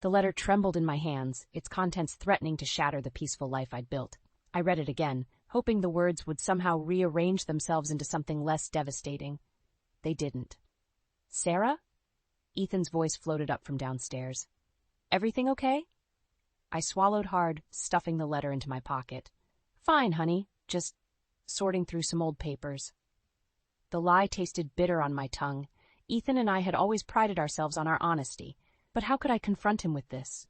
The letter trembled in my hands, its contents threatening to shatter the peaceful life I'd built. I read it again, hoping the words would somehow rearrange themselves into something less devastating. They didn't. "Sarah?" Ethan's voice floated up from downstairs. "Everything okay?" I swallowed hard, stuffing the letter into my pocket. "Fine, honey. Just sorting through some old papers." The lie tasted bitter on my tongue. Ethan and I had always prided ourselves on our honesty, but how could I confront him with this?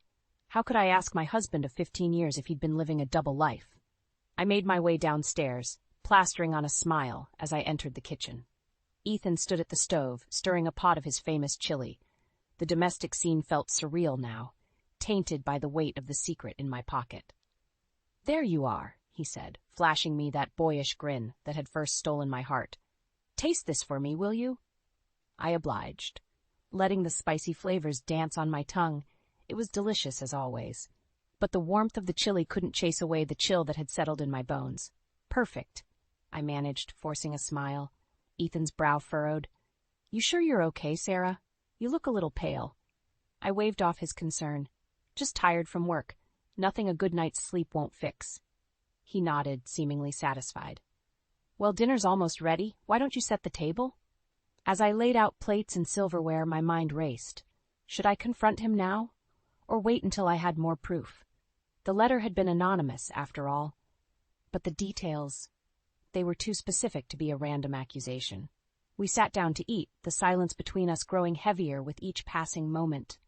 How could I ask my husband of 15 years if he'd been living a double life? I made my way downstairs, plastering on a smile as I entered the kitchen. Ethan stood at the stove, stirring a pot of his famous chili. The domestic scene felt surreal now, tainted by the weight of the secret in my pocket. "There you are," he said, flashing me that boyish grin that had first stolen my heart. "Taste this for me, will you?" I obliged. Letting the spicy flavors dance on my tongue, it was delicious as always. But the warmth of the chili couldn't chase away the chill that had settled in my bones. "Perfect," I managed, forcing a smile. Ethan's brow furrowed. "You sure you're okay, Sarah? You look a little pale." I waved off his concern. "Just tired from work. Nothing a good night's sleep won't fix." He nodded, seemingly satisfied. "Well, dinner's almost ready. Why don't you set the table?" As I laid out plates and silverware, my mind raced. Should I confront him now? Or wait until I had more proof? The letter had been anonymous, after all. But the details, they were too specific to be a random accusation. We sat down to eat, the silence between us growing heavier with each passing moment.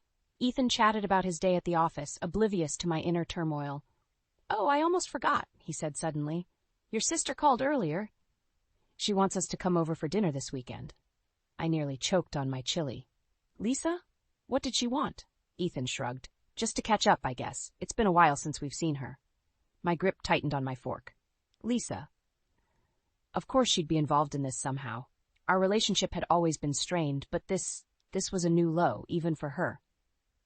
Ethan chatted about his day at the office, oblivious to my inner turmoil. "Oh, I almost forgot," he said suddenly. "Your sister called earlier. She wants us to come over for dinner this weekend." I nearly choked on my chili. "Lisa? What did she want?" Ethan shrugged. "Just to catch up, I guess. It's been a while since we've seen her." My grip tightened on my fork. "Lisa." Of course she'd be involved in this somehow. Our relationship had always been strained, but this was a new low, even for her.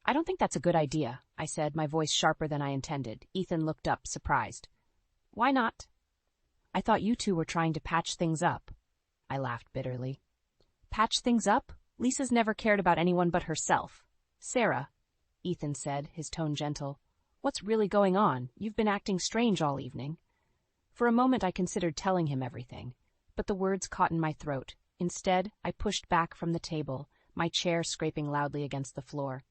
"I don't think that's a good idea," I said, my voice sharper than I intended. Ethan looked up, surprised. "Why not?" "I thought you two were trying to patch things up." I laughed bitterly. "Patch things up? Lisa's never cared about anyone but herself." "Sarah," Ethan said, his tone gentle, "what's really going on? You've been acting strange all evening." For a moment I considered telling him everything, but the words caught in my throat. Instead, I pushed back from the table, my chair scraping loudly against the floor.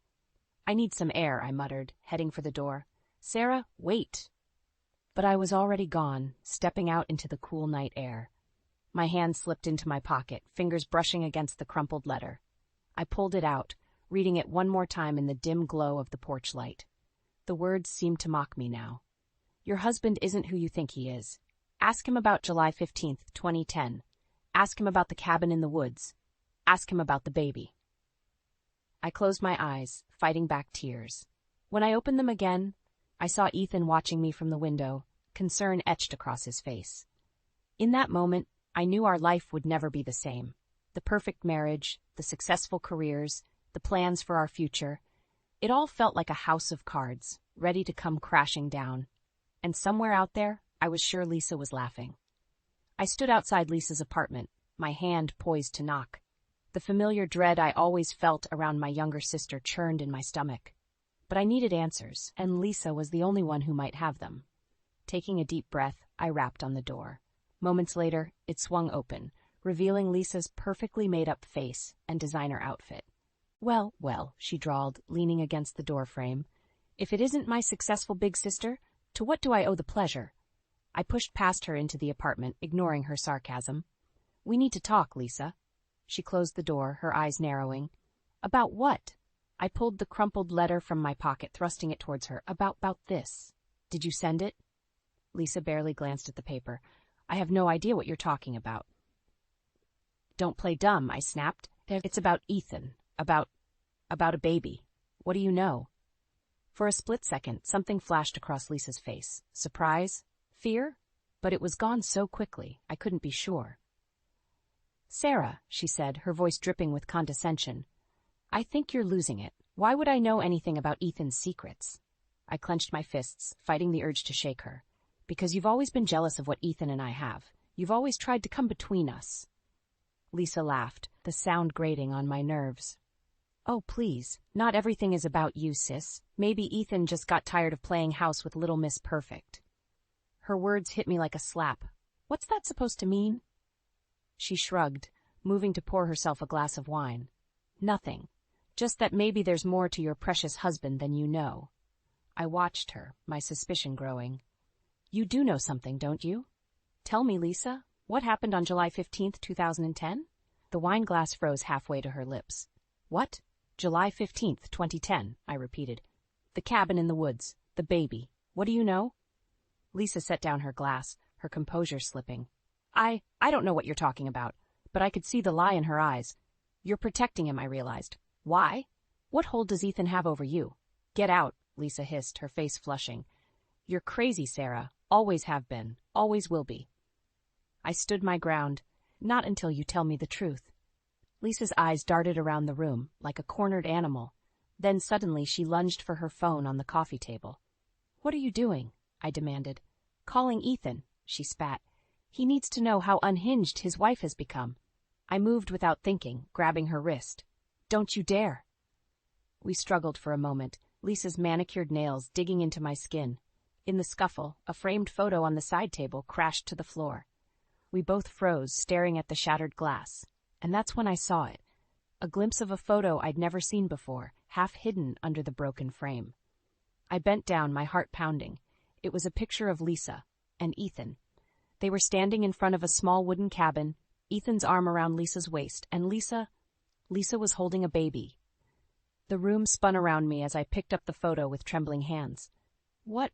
"I need some air," I muttered, heading for the door. "Sarah, wait." But I was already gone, stepping out into the cool night air. My hand slipped into my pocket, fingers brushing against the crumpled letter. I pulled it out, reading it one more time in the dim glow of the porch light. The words seemed to mock me now. "Your husband isn't who you think he is. Ask him about July 15th, 2010. Ask him about the cabin in the woods. Ask him about the baby." I closed my eyes, fighting back tears. When I opened them again, I saw Ethan watching me from the window, concern etched across his face. In that moment, I knew our life would never be the same. The perfect marriage, the successful careers, the plans for our future. It all felt like a house of cards, ready to come crashing down. And somewhere out there, I was sure Lisa was laughing. I stood outside Lisa's apartment, my hand poised to knock. The familiar dread I always felt around my younger sister churned in my stomach. But I needed answers, and Lisa was the only one who might have them. Taking a deep breath, I rapped on the door. Moments later, it swung open, revealing Lisa's perfectly made-up face and designer outfit. "Well, well," she drawled, leaning against the doorframe. "If it isn't my successful big sister, to what do I owe the pleasure?" I pushed past her into the apartment, ignoring her sarcasm. "We need to talk, Lisa." She closed the door, her eyes narrowing. "About what?" I pulled the crumpled letter from my pocket, thrusting it towards her. About this. "Did you send it?" Lisa barely glanced at the paper. "I have no idea what you're talking about." "Don't play dumb," I snapped. "It's about Ethan. About a baby. What do you know?" For a split second, something flashed across Lisa's face. Surprise? Fear? But it was gone so quickly, I couldn't be sure. "Sarah," she said, her voice dripping with condescension, "I think you're losing it. Why would I know anything about Ethan's secrets?" I clenched my fists, fighting the urge to shake her. "Because you've always been jealous of what Ethan and I have. You've always tried to come between us." Lisa laughed, the sound grating on my nerves. Oh, please. Not everything is about you, sis. Maybe Ethan just got tired of playing house with Little Miss Perfect. Her words hit me like a slap. What's that supposed to mean? She shrugged, moving to pour herself a glass of wine. Nothing. Just that maybe there's more to your precious husband than you know. I watched her, my suspicion growing. You do know something, don't you? Tell me, Lisa, what happened on July 15th, 2010? The wine glass froze halfway to her lips. What? July 15th, 2010, I repeated. The cabin in the woods, the baby. What do you know? Lisa set down her glass, her composure slipping. I don't know what you're talking about, but I could see the lie in her eyes. You're protecting him, I realized. Why? What hold does Ethan have over you? Get out, Lisa hissed, her face flushing. You're crazy, Sarah. Always have been. Always will be. I stood my ground. Not until you tell me the truth. Lisa's eyes darted around the room, like a cornered animal. Then suddenly she lunged for her phone on the coffee table. What are you doing? I demanded. Calling Ethan, she spat. He needs to know how unhinged his wife has become. I moved without thinking, grabbing her wrist. Don't you dare. We struggled for a moment, Lisa's manicured nails digging into my skin. In the scuffle, a framed photo on the side table crashed to the floor. We both froze, staring at the shattered glass. And that's when I saw it. A glimpse of a photo I'd never seen before, half hidden under the broken frame. I bent down, my heart pounding. It was a picture of Lisa and Ethan. They were standing in front of a small wooden cabin, Ethan's arm around Lisa's waist, and Lisa was holding a baby. The room spun around me as I picked up the photo with trembling hands. What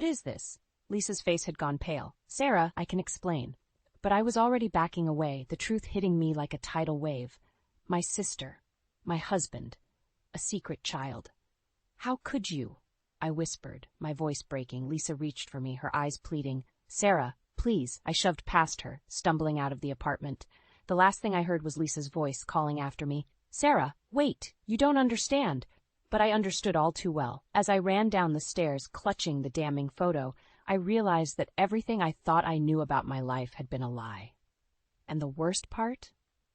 is this? Lisa's face had gone pale. Sarah, I can explain. But I was already backing away, the truth hitting me like a tidal wave. My sister, my husband, a secret child. How could you? I whispered, my voice breaking. Lisa reached for me, her eyes pleading. Sarah, please. I shoved past her, stumbling out of the apartment. The last thing I heard was Lisa's voice calling after me. Sarah, wait, you don't understand. But I understood all too well. As I ran down the stairs, clutching the damning photo, I realized that everything I thought I knew about my life had been a lie. And the worst part?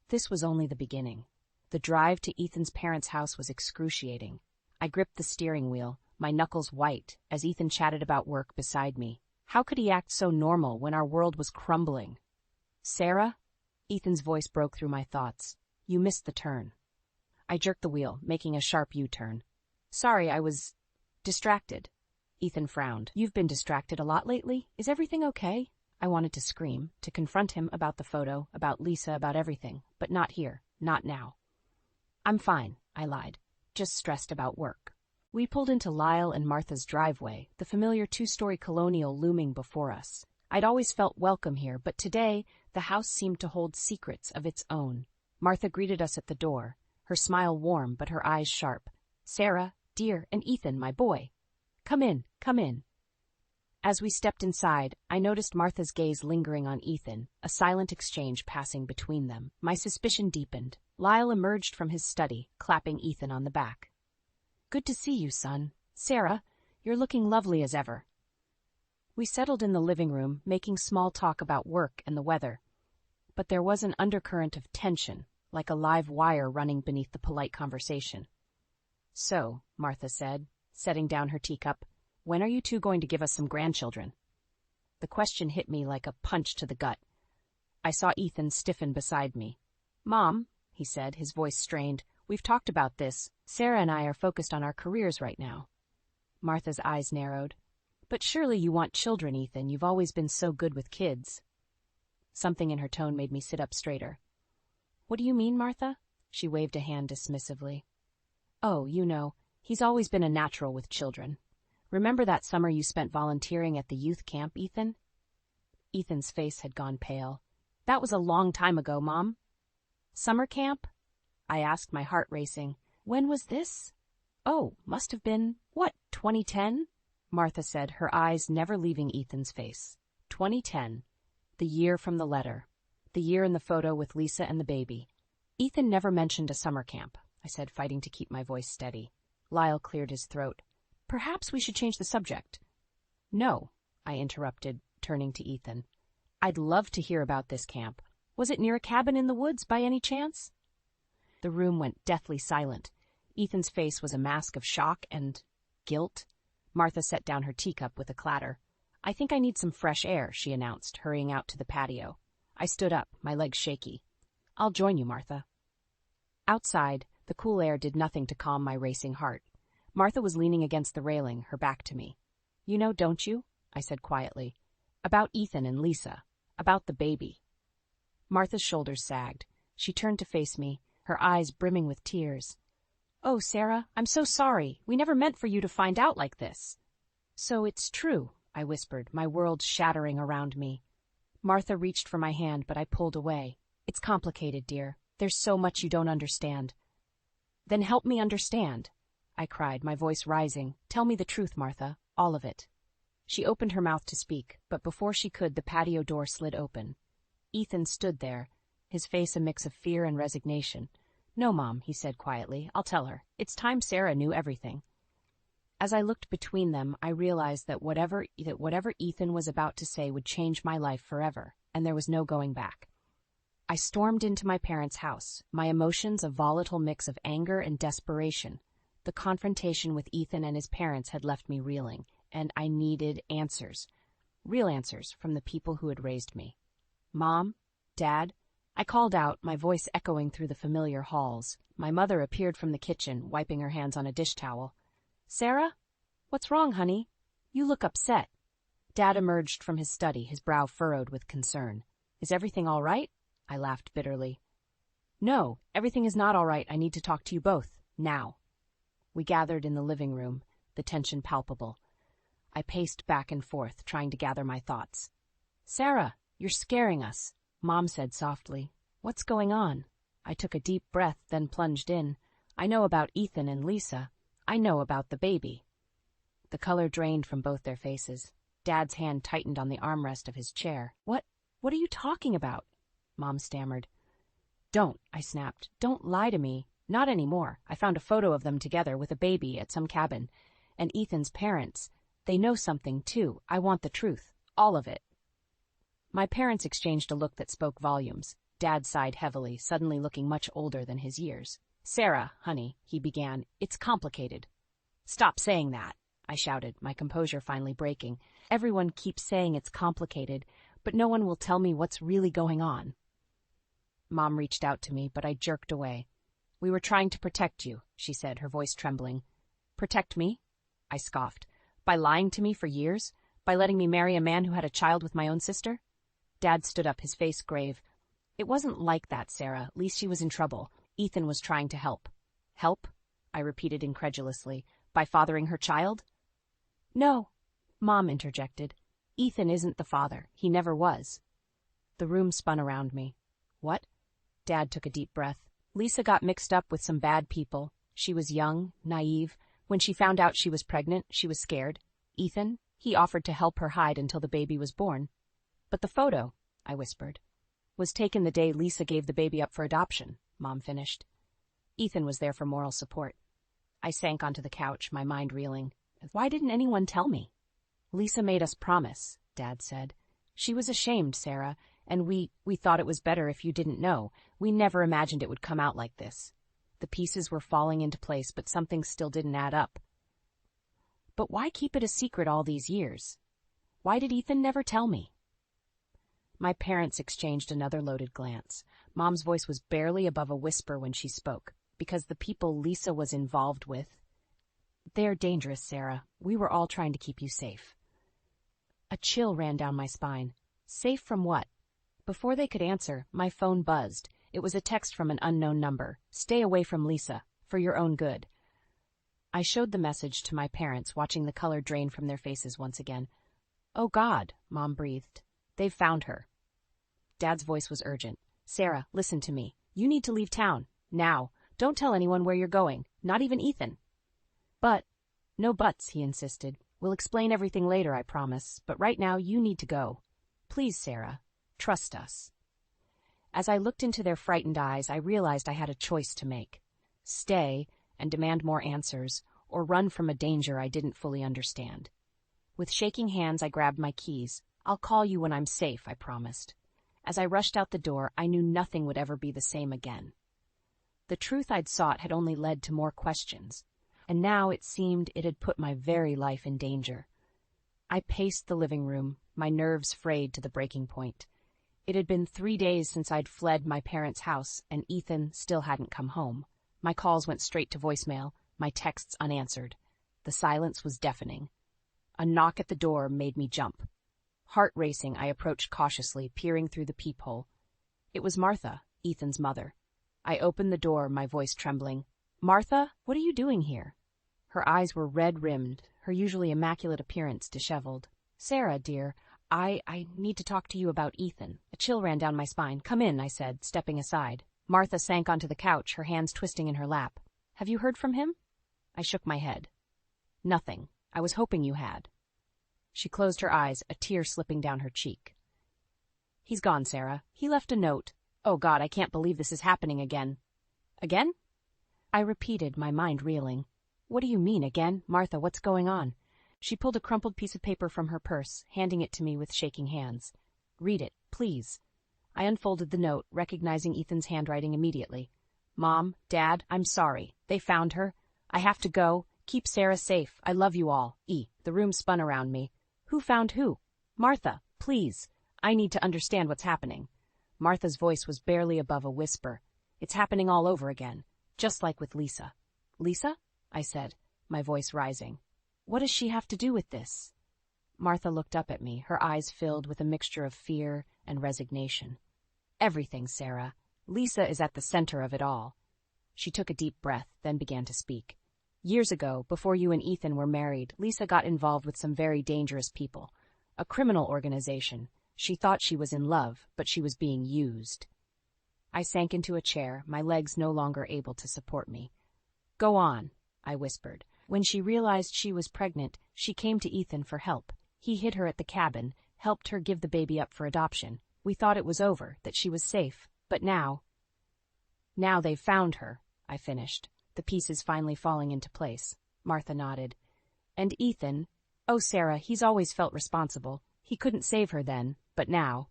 This was only the beginning. The drive to Ethan's parents' house was excruciating. I gripped the steering wheel, my knuckles white, as Ethan chatted about work beside me. How could he act so normal when our world was crumbling? Sarah? Ethan's voice broke through my thoughts. You missed the turn. I jerked the wheel, making a sharp U-turn. Sorry, I was distracted. Ethan frowned. You've been distracted a lot lately. Is everything okay? I wanted to scream, to confront him about the photo, about Lisa, about everything, but not here, not now. I'm fine, I lied, just stressed about work. We pulled into Lyle and Martha's driveway, the familiar two-story colonial looming before us. I'd always felt welcome here, but today the house seemed to hold secrets of its own. Martha greeted us at the door, her smile warm but her eyes sharp. Sarah, dear, and Ethan, my boy. Come in, come in. As we stepped inside, I noticed Martha's gaze lingering on Ethan, a silent exchange passing between them. My suspicion deepened. Lyle emerged from his study, clapping Ethan on the back. Good to see you, son. Sarah, you're looking lovely as ever. We settled in the living room, making small talk about work and the weather. But there was an undercurrent of tension, like a live wire running beneath the polite conversation. So, Martha said, setting down her teacup, when are you two going to give us some grandchildren? The question hit me like a punch to the gut. I saw Ethan stiffen beside me. Mom, he said, his voice strained, we've talked about this. Sarah and I are focused on our careers right now. Martha's eyes narrowed. But surely you want children, Ethan. You've always been so good with kids. Something in her tone made me sit up straighter. What do you mean, Martha? She waved a hand dismissively. Oh, you know, he's always been a natural with children. Remember that summer you spent volunteering at the youth camp, Ethan? Ethan's face had gone pale. That was a long time ago, Mom. Summer camp? I asked, my heart racing. When was this? Oh, must have been, 2010? Martha said, her eyes never leaving Ethan's face. 2010. The year from the letter. The year in the photo with Lisa and the baby. Ethan never mentioned a summer camp, I said, fighting to keep my voice steady. Lyle cleared his throat. Perhaps we should change the subject. No, I interrupted, turning to Ethan. I'd love to hear about this camp. Was it near a cabin in the woods by any chance? The room went deathly silent. Ethan's face was a mask of shock and guilt. Martha set down her teacup with a clatter. "I think I need some fresh air," she announced, hurrying out to the patio. I stood up, my legs shaky. "I'll join you, Martha." Outside, the cool air did nothing to calm my racing heart. Martha was leaning against the railing, her back to me. "You know, don't you?" I said quietly. "About Ethan and Lisa. About the baby." Martha's shoulders sagged. She turned to face me, her eyes brimming with tears. "Oh, Sarah, I'm so sorry. We never meant for you to find out like this." "So it's true," I whispered, my world shattering around me. Martha reached for my hand, but I pulled away. "It's complicated, dear. There's so much you don't understand." "Then help me understand," I cried, my voice rising. "Tell me the truth, Martha, all of it." She opened her mouth to speak, but before she could, the patio door slid open. Ethan stood there, his face a mix of fear and resignation. "No, Mom," he said quietly. "I'll tell her. It's time Sarah knew everything." As I looked between them, I realized that whatever Ethan was about to say would change my life forever, and there was no going back. I stormed into my parents' house, my emotions a volatile mix of anger and desperation. The confrontation with Ethan and his parents had left me reeling, and I needed answers. Real answers from the people who had raised me. "Mom? Dad?" I called out, my voice echoing through the familiar halls. My mother appeared from the kitchen, wiping her hands on a dish towel. "Sarah? What's wrong, honey? You look upset." Dad emerged from his study, his brow furrowed with concern. "Is everything all right?" I laughed bitterly. "No, everything is not all right. I need to talk to you both, now." We gathered in the living room, the tension palpable. I paced back and forth, trying to gather my thoughts. "Sarah, you're scaring us," Mom said softly. "What's going on?" I took a deep breath, then plunged in. "I know about Ethan and Lisa. I know about the baby." The color drained from both their faces. Dad's hand tightened on the armrest of his chair. What are you talking about?" Mom stammered. "Don't," I snapped. "Don't lie to me. Not anymore. I found a photo of them together with a baby at some cabin. And Ethan's parents, they know something too. I want the truth. All of it." My parents exchanged a look that spoke volumes. Dad sighed heavily, suddenly looking much older than his years. "Sarah, honey," he began, "it's complicated." "Stop saying that," I shouted, my composure finally breaking. "Everyone keeps saying it's complicated, but no one will tell me what's really going on." Mom reached out to me, but I jerked away. "We were trying to protect you," she said, her voice trembling. "Protect me?" I scoffed. "By lying to me for years? By letting me marry a man who had a child with my own sister?" Dad stood up, his face grave. "It wasn't like that, Sarah. At least she was in trouble. Ethan was trying to help." "Help?" I repeated incredulously. "By fathering her child?" "No," Mom interjected. "Ethan isn't the father. He never was." The room spun around me. "What?" Dad took a deep breath. "Lisa got mixed up with some bad people. She was young, naive. When she found out she was pregnant, she was scared. Ethan, he offered to help her hide until the baby was born." "But the photo," I whispered, "was taken the day Lisa gave the baby up for adoption," Mom finished. "Ethan was there for moral support." I sank onto the couch, my mind reeling. Why didn't anyone tell me? "Lisa made us promise," Dad said. "She was ashamed, Sarah, and we thought it was better if you didn't know. We never imagined it would come out like this." The pieces were falling into place, but something still didn't add up. "But why keep it a secret all these years? Why did Ethan never tell me?" My parents exchanged another loaded glance. Mom's voice was barely above a whisper when she spoke. "Because the people Lisa was involved with, they're dangerous, Sarah. We were all trying to keep you safe." A chill ran down my spine. Safe from what? Before they could answer, my phone buzzed. It was a text from an unknown number. "Stay away from Lisa, for your own good." I showed the message to my parents, watching the color drain from their faces once again. "Oh God," Mom breathed. "They've found her." Dad's voice was urgent. "Sarah, listen to me. You need to leave town. Now. Don't tell anyone where you're going. Not even Ethan." "But—" "No buts," he insisted. "We'll explain everything later, I promise. But right now, you need to go. Please, Sarah. Trust us." As I looked into their frightened eyes, I realized I had a choice to make. Stay and demand more answers, or run from a danger I didn't fully understand. With shaking hands, I grabbed my keys. "I'll call you when I'm safe," I promised. As I rushed out the door, I knew nothing would ever be the same again. The truth I'd sought had only led to more questions, and now it seemed it had put my very life in danger. I paced the living room, my nerves frayed to the breaking point. It had been 3 days since I'd fled my parents' house, and Ethan still hadn't come home. My calls went straight to voicemail, my texts unanswered. The silence was deafening. A knock at the door made me jump. Heart racing, I approached cautiously, peering through the peephole. It was Martha, Ethan's mother. I opened the door, my voice trembling. "Martha, what are you doing here?" Her eyes were red-rimmed, her usually immaculate appearance disheveled. "Sarah, dear, I need to talk to you about Ethan." A chill ran down my spine. "Come in," I said, stepping aside. Martha sank onto the couch, her hands twisting in her lap. "Have you heard from him?" I shook my head. "Nothing. I was hoping you had." She closed her eyes, a tear slipping down her cheek. "He's gone, Sarah. He left a note. Oh, God, I can't believe this is happening again." "Again?" I repeated, my mind reeling. "What do you mean, again? Martha, what's going on?" She pulled a crumpled piece of paper from her purse, handing it to me with shaking hands. "Read it, please." I unfolded the note, recognizing Ethan's handwriting immediately. "Mom, Dad, I'm sorry. They found her. I have to go. Keep Sarah safe. I love you all. E." The room spun around me. "Who found who?" "Martha, please. I need to understand what's happening." Martha's voice was barely above a whisper. "It's happening all over again, just like with Lisa." "Lisa?" I said, my voice rising. "What does she have to do with this?" Martha looked up at me, her eyes filled with a mixture of fear and resignation. "Everything, Sarah. Lisa is at the center of it all." She took a deep breath, then began to speak. "Years ago, before you and Ethan were married, Lisa got involved with some very dangerous people. A criminal organization. She thought she was in love, but she was being used." I sank into a chair, my legs no longer able to support me. "Go on," I whispered. "When she realized she was pregnant, she came to Ethan for help. He hid her at the cabin, helped her give the baby up for adoption. We thought it was over, that she was safe. But now they've found her," I finished, the pieces finally falling into place. Martha nodded. "And Ethan? Oh, Sarah, he's always felt responsible. He couldn't save her then, but now."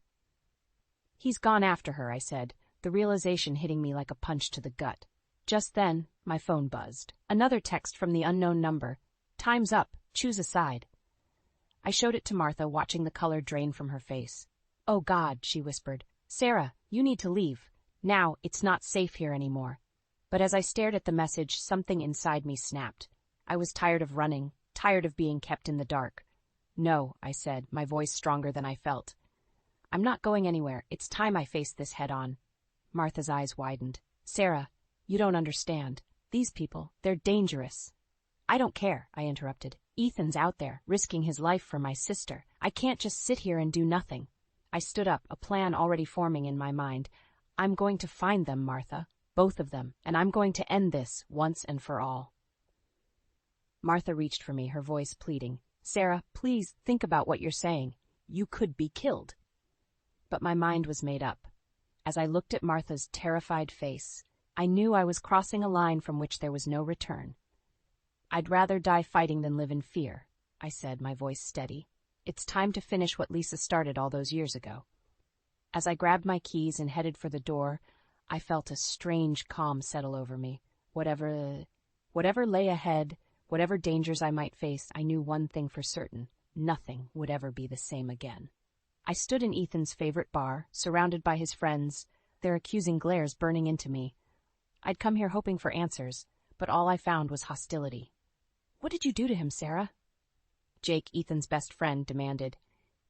"He's gone after her," I said, the realization hitting me like a punch to the gut. Just then, my phone buzzed. Another text from the unknown number. "Time's up. Choose a side." I showed it to Martha, watching the color drain from her face. "Oh, God," she whispered. "Sarah, you need to leave. Now, it's not safe here anymore." But as I stared at the message, something inside me snapped. I was tired of running, tired of being kept in the dark. "No," I said, my voice stronger than I felt. "I'm not going anywhere. It's time I faced this head on." Martha's eyes widened. "Sarah, you don't understand. These people, they're dangerous." "I don't care," I interrupted. "Ethan's out there, risking his life for my sister. I can't just sit here and do nothing." I stood up, a plan already forming in my mind. "I'm going to find them, Martha, both of them, and I'm going to end this once and for all." Martha reached for me, her voice pleading. "Sarah, please think about what you're saying. You could be killed." But my mind was made up. As I looked at Martha's terrified face, I knew I was crossing a line from which there was no return. "I'd rather die fighting than live in fear," I said, my voice steady. "It's time to finish what Lisa started all those years ago." As I grabbed my keys and headed for the door, I felt a strange calm settle over me. Whatever lay ahead, whatever dangers I might face, I knew one thing for certain: nothing would ever be the same again. I stood in Ethan's favorite bar, surrounded by his friends, their accusing glares burning into me. I'd come here hoping for answers, but all I found was hostility. "What did you do to him, Sarah?" Jake, Ethan's best friend, demanded.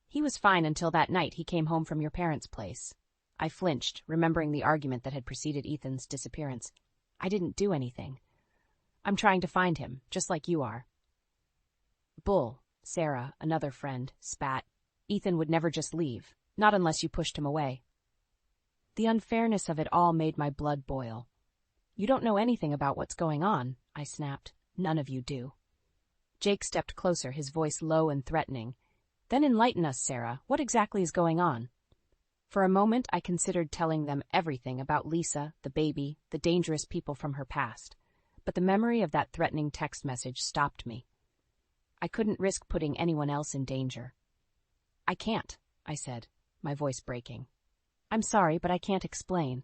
"He was fine until that night he came home from your parents' place." I flinched, remembering the argument that had preceded Ethan's disappearance. "I didn't do anything. I'm trying to find him, just like you are." "Bull," Sarah, another friend, spat. "Ethan would never just leave, not unless you pushed him away." The unfairness of it all made my blood boil. "You don't know anything about what's going on," I snapped. "None of you do." Jake stepped closer, his voice low and threatening. "Then enlighten us, Sarah. What exactly is going on?" For a moment, I considered telling them everything about Lisa, the baby, the dangerous people from her past. But the memory of that threatening text message stopped me. I couldn't risk putting anyone else in danger. "I can't," I said, my voice breaking. "I'm sorry, but I can't explain.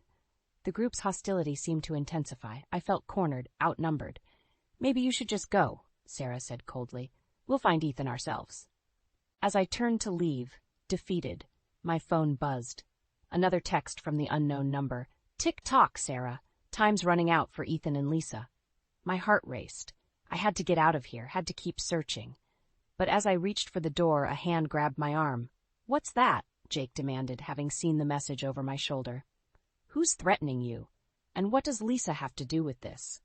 The group's hostility seemed to intensify. I felt cornered, outnumbered. "Maybe you should just go," Sarah said coldly. "We'll find Ethan ourselves." As I turned to leave, defeated, my phone buzzed. Another text from the unknown number. "Tick-tock, Sarah. Time's running out for Ethan and Lisa." My heart raced. I had to get out of here, had to keep searching. But as I reached for the door, a hand grabbed my arm. "What's that?" Jake demanded, having seen the message over my shoulder. "Who's threatening you? And what does Lisa have to do with this?"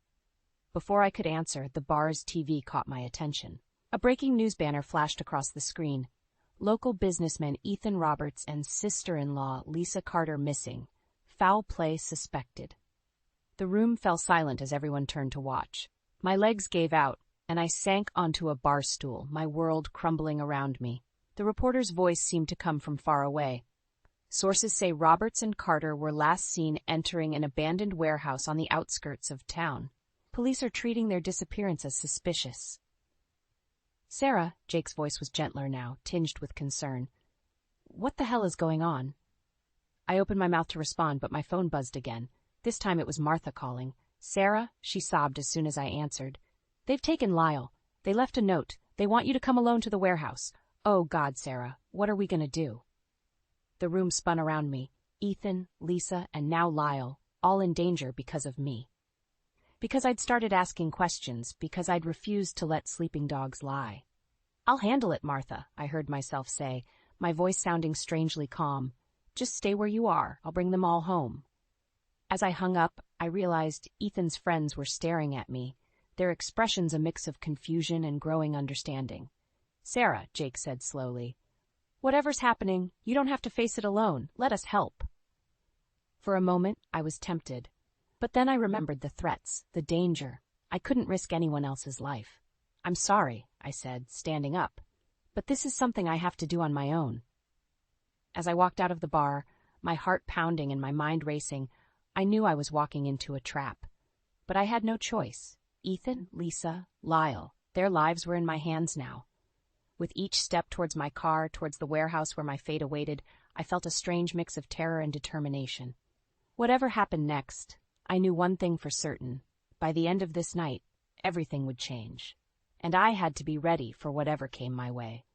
Before I could answer, the bar's TV caught my attention. A breaking news banner flashed across the screen. "Local businessman Ethan Roberts and sister-in-law Lisa Carter missing. Foul play suspected." The room fell silent as everyone turned to watch. My legs gave out, and I sank onto a bar stool, my world crumbling around me. The reporter's voice seemed to come from far away. "Sources say Roberts and Carter were last seen entering an abandoned warehouse on the outskirts of town. Police are treating their disappearance as suspicious." "Sarah," Jake's voice was gentler now, tinged with concern. "What the hell is going on?" I opened my mouth to respond, but my phone buzzed again. This time it was Martha calling. "Sarah," she sobbed as soon as I answered. "They've taken Lyle. They left a note. They want you to come alone to the warehouse." "Oh, God, Sarah, what are we going to do?" The room spun around me. Ethan, Lisa, and now Lyle, all in danger because of me. Because I'd started asking questions, because I'd refused to let sleeping dogs lie. "I'll handle it, Martha," I heard myself say, my voice sounding strangely calm. "Just stay where you are. I'll bring them all home." As I hung up, I realized Ethan's friends were staring at me, their expressions a mix of confusion and growing understanding. "Sarah," Jake said slowly, "whatever's happening, you don't have to face it alone. Let us help." For a moment, I was tempted. But then I remembered the threats, the danger. I couldn't risk anyone else's life. "I'm sorry," I said, standing up. "But this is something I have to do on my own." As I walked out of the bar, my heart pounding and my mind racing, I knew I was walking into a trap. But I had no choice. Ethan, Lisa, Lyle, their lives were in my hands now. With each step towards my car, towards the warehouse where my fate awaited, I felt a strange mix of terror and determination. Whatever happened next, I knew one thing for certain. By the end of this night, everything would change. And I had to be ready for whatever came my way.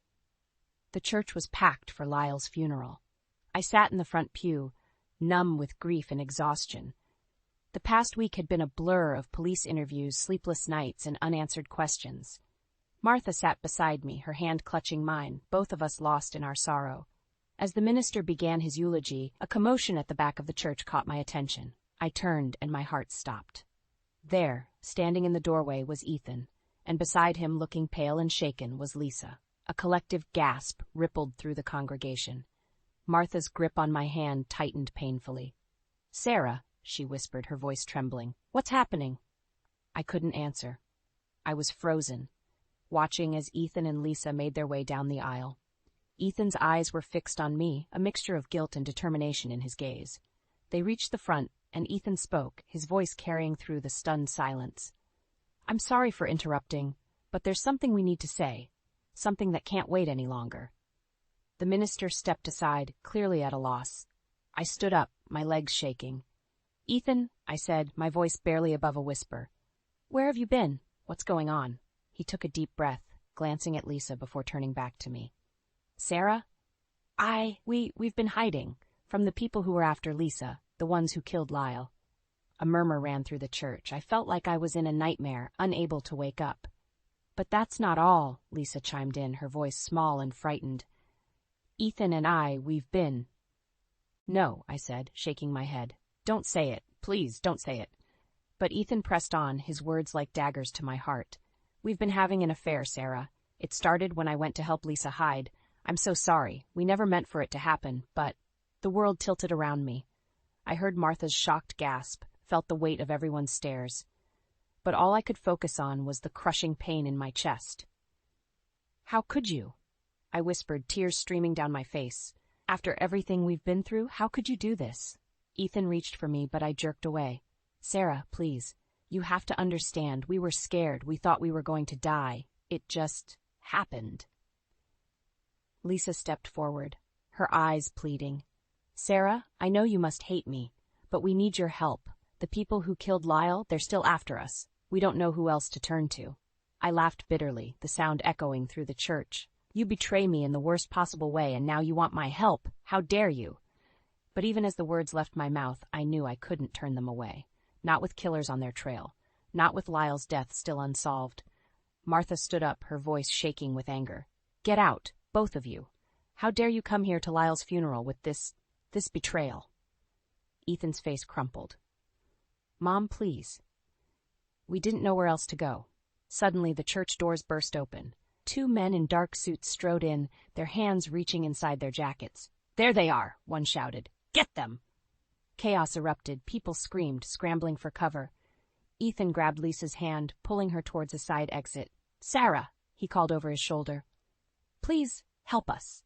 The church was packed for Lyle's funeral. I sat in the front pew, numb with grief and exhaustion. The past week had been a blur of police interviews, sleepless nights, and unanswered questions. Martha sat beside me, her hand clutching mine, both of us lost in our sorrow. As the minister began his eulogy, a commotion at the back of the church caught my attention. I turned, and my heart stopped. There, standing in the doorway, was Ethan, and beside him, looking pale and shaken, was Lisa. A collective gasp rippled through the congregation. Martha's grip on my hand tightened painfully. "Sarah," she whispered, her voice trembling, "what's happening?" I couldn't answer. I was frozen, watching as Ethan and Lisa made their way down the aisle. Ethan's eyes were fixed on me, a mixture of guilt and determination in his gaze. They reached the front, and Ethan spoke, his voice carrying through the stunned silence. "I'm sorry for interrupting, but there's something we need to say, something that can't wait any longer." The minister stepped aside, clearly at a loss. I stood up, my legs shaking. "Ethan," I said, my voice barely above a whisper, "where have you been? What's going on?" He took a deep breath, glancing at Lisa before turning back to me. "Sarah? We've been hiding from the people who were after Lisa, the ones who killed Lyle." A murmur ran through the church. I felt like I was in a nightmare, unable to wake up. "But that's not all," Lisa chimed in, her voice small and frightened. "Ethan and we've been—" "No," I said, shaking my head. "Don't say it. Please, don't say it." But Ethan pressed on, his words like daggers to my heart. "We've been having an affair, Sarah. It started when I went to help Lisa hide. I'm so sorry. We never meant for it to happen, but—" The world tilted around me. I heard Martha's shocked gasp, felt the weight of everyone's stares. But all I could focus on was the crushing pain in my chest. "How could you?" I whispered, tears streaming down my face. "After everything we've been through, how could you do this?" Ethan reached for me, but I jerked away. "Sarah, please. You have to understand. We were scared. We thought we were going to die. It just happened." Lisa stepped forward, her eyes pleading. "Sarah, I know you must hate me, But we need your help. The people who killed Lyle, they're still after us. We don't know who else to turn to." I laughed bitterly, the sound echoing through the church. "You betray me in the worst possible way, and now you want my help. How dare you?" But even as the words left my mouth, I knew I couldn't turn them away. Not with killers on their trail. Not with Lyle's death still unsolved. Martha stood up, her voice shaking with anger. "Get out, both of you. How dare you come here to Lyle's funeral with this betrayal?" Ethan's face crumpled. "Mom, please." We didn't know where else to go. Suddenly, the church doors burst open. 2 men in dark suits strode in, their hands reaching inside their jackets. "There they are," one shouted. "Get them!" Chaos erupted. People screamed, scrambling for cover. Ethan grabbed Lisa's hand, pulling her towards a side exit. "Sarah," he called over his shoulder. "Please, help us."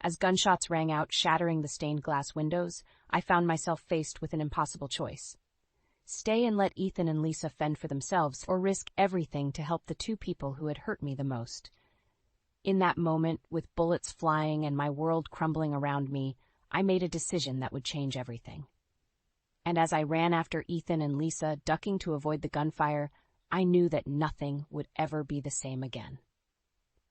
As gunshots rang out, shattering the stained glass windows, I found myself faced with an impossible choice. Stay and let Ethan and Lisa fend for themselves, or risk everything to help the 2 people who had hurt me the most. In that moment, with bullets flying and my world crumbling around me, I made a decision that would change everything. And as I ran after Ethan and Lisa, ducking to avoid the gunfire, I knew that nothing would ever be the same again.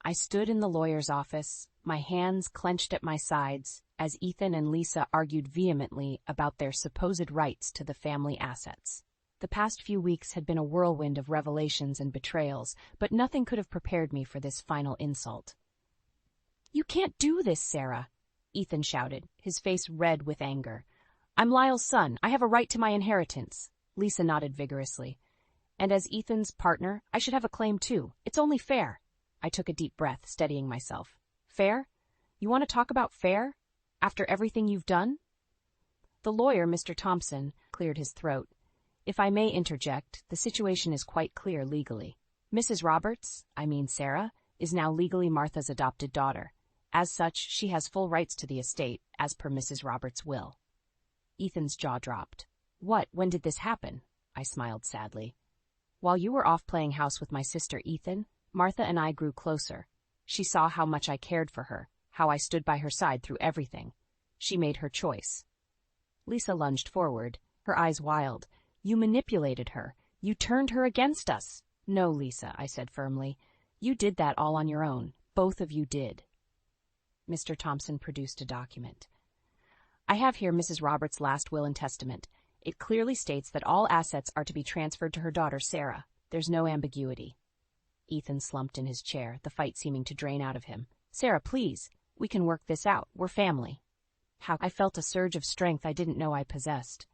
I stood in the lawyer's office, my hands clenched at my sides, as Ethan and Lisa argued vehemently about their supposed rights to the family assets. The past few weeks had been a whirlwind of revelations and betrayals, but nothing could have prepared me for this final insult. "You can't do this, Sarah," Ethan shouted, his face red with anger. "I'm Lyle's son. I have a right to my inheritance." Lisa nodded vigorously. "And as Ethan's partner, I should have a claim too. It's only fair." I took a deep breath, steadying myself. "Fair? You want to talk about fair? After everything you've done?" The lawyer, Mr. Thompson, cleared his throat. "If I may interject, the situation is quite clear legally. Mrs. Roberts, Sarah, is now legally Martha's adopted daughter. As such, she has full rights to the estate, as per Mrs. Roberts' will." Ethan's jaw dropped. "What? When did this happen?" I smiled sadly. "While you were off playing house with my sister Ethan, Martha and I grew closer. She saw how much I cared for her, how I stood by her side through everything. She made her choice." Lisa lunged forward, her eyes wild. "You manipulated her. You turned her against us." "No, Lisa," I said firmly. "You did that all on your own. Both of you did." Mr. Thompson produced a document. "I have here Mrs. Roberts' last will and testament. It clearly states that all assets are to be transferred to her daughter, Sarah. There's no ambiguity." Ethan slumped in his chair, the fight seeming to drain out of him. "Sarah, please. We can work this out. We're family." I felt a surge of strength I didn't know I possessed.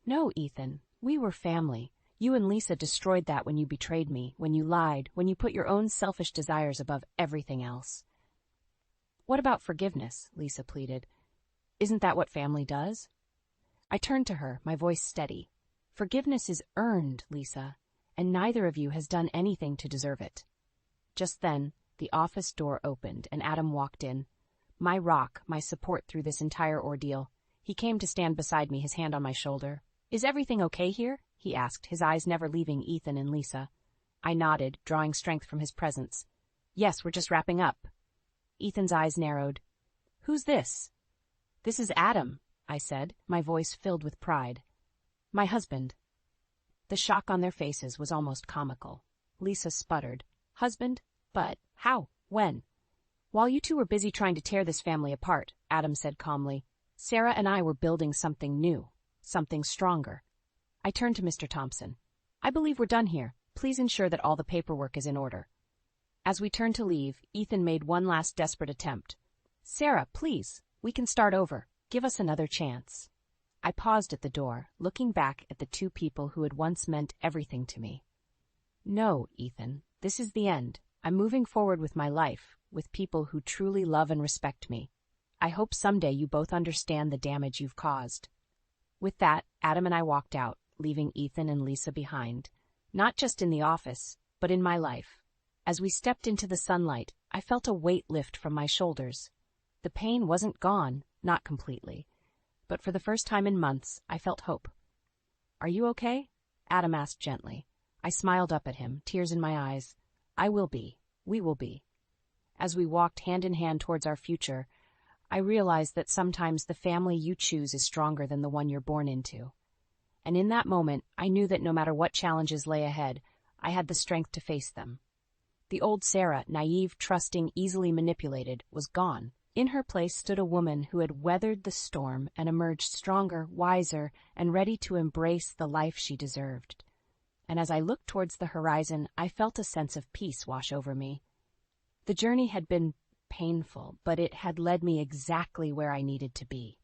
"No, Ethan. We were family. You and Lisa destroyed that when you betrayed me, when you lied, when you put your own selfish desires above everything else." "What about forgiveness?" Lisa pleaded. "Isn't that what family does?" I turned to her, my voice steady. "Forgiveness is earned, Lisa, and neither of you has done anything to deserve it." Just then, the office door opened and Adam walked in. My rock, my support through this entire ordeal. He came to stand beside me, his hand on my shoulder. "Is everything okay here?" he asked, his eyes never leaving Ethan and Lisa. I nodded, drawing strength from his presence. "Yes, we're just wrapping up." Ethan's eyes narrowed. "Who's this?" "This is Adam," I said, my voice filled with pride. "My husband." The shock on their faces was almost comical. Lisa sputtered. "Husband? But how? When?" "While you two were busy trying to tear this family apart," Adam said calmly, "Sarah and I were building something new, something stronger." I turned to Mr. Thompson. "I believe we're done here. Please ensure that all the paperwork is in order." As we turned to leave, Ethan made one last desperate attempt. "Sarah, please, we can start over. Give us another chance." I paused at the door, looking back at the 2 people who had once meant everything to me. "No, Ethan, this is the end. I'm moving forward with my life, with people who truly love and respect me. I hope someday you both understand the damage you've caused." With that, Adam and I walked out, leaving Ethan and Lisa behind, not just in the office, but in my life. As we stepped into the sunlight, I felt a weight lift from my shoulders. The pain wasn't gone, not completely. But for the first time in months, I felt hope. "Are you okay?" Adam asked gently. I smiled up at him, tears in my eyes. "I will be. We will be." As we walked hand in hand towards our future, I realized that sometimes the family you choose is stronger than the one you're born into. And in that moment, I knew that no matter what challenges lay ahead, I had the strength to face them. The old Sarah, naive, trusting, easily manipulated, was gone. In her place stood a woman who had weathered the storm and emerged stronger, wiser, and ready to embrace the life she deserved. And as I looked towards the horizon, I felt a sense of peace wash over me. The journey had been painful, but it had led me exactly where I needed to be.